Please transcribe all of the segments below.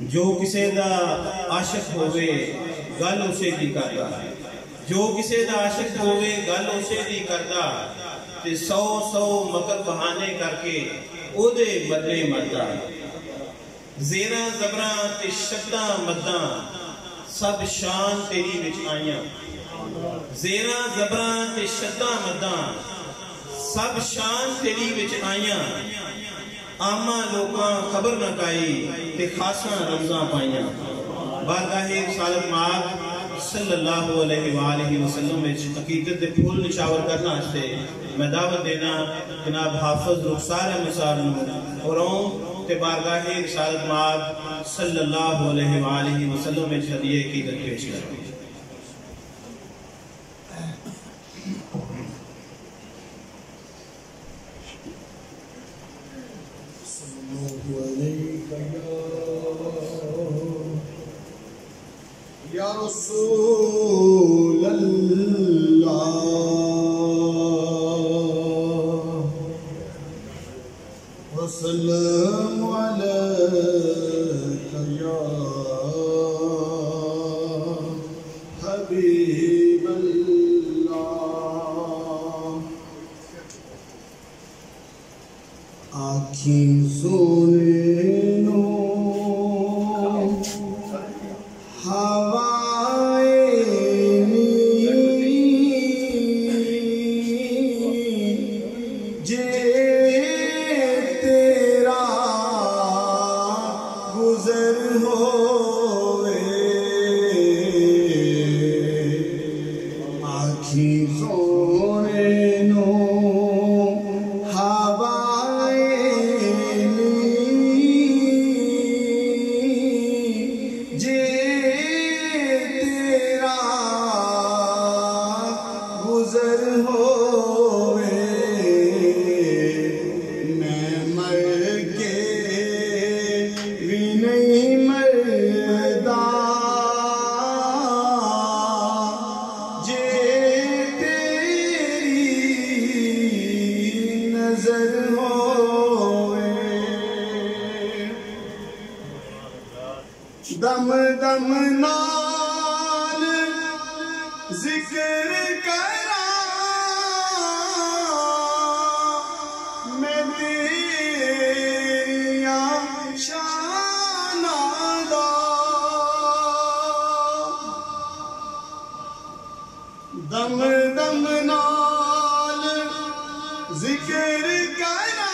جو کسے دا عاشق ہوئے گل اسے دی کردا جو کسے دا عاشق ہوئے گل اسے دی کردا تے سو مکر بہانے کر کے او دے بدلے مردا زیراں زبراں تے شداں مداں سب شان تیری وچ آئیاں زیراں زبراں تے شداں مداں سب شان تیری وچ آئیاں آمہ لوکاں خبر نہ کائی تے خاصاں رمضاں پائیاں بارگاہ رسالت مآب صلی اللہ علیہ وآلہ وسلم میں عقیدت دے پھول نشاور کرنا سے میں دعوت دینا جناب حافظ رخسار مسار اور تے بارگاہ رسالت مآب صلی اللہ علیہ وآلہ وسلم میں ہدیہ عقیدت پیش کرنا یا رسول اللہ وسلم علیک یا حبیب اللہ آنکھیں سونے دم دم نال ذکر کرا میں تیریاں شاناں دا دم دم نال ذکر کرا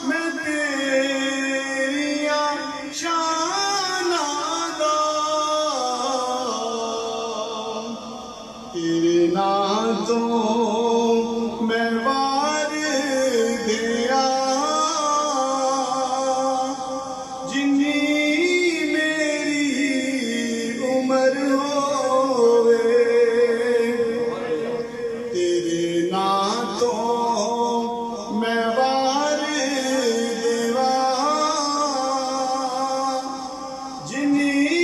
میں تیرے نام تو میں وار دیا جنی میری عمر ہوئے تیرے نام تو میں وار دیا جنی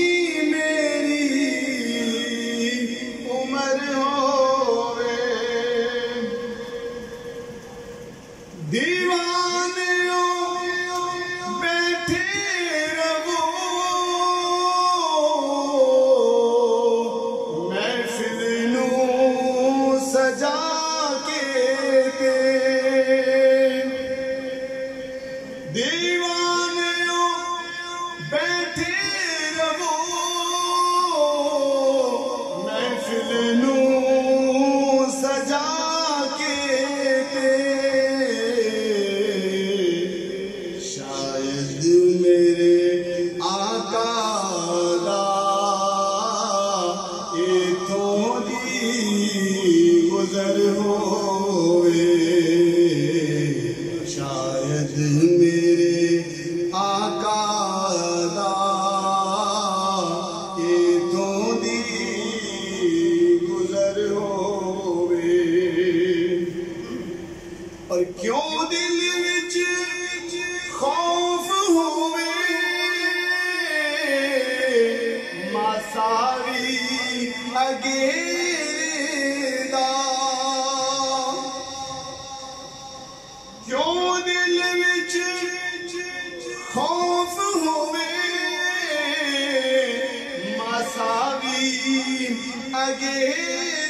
شاید میرے آقا دا خوف ہوئے مساوی اگے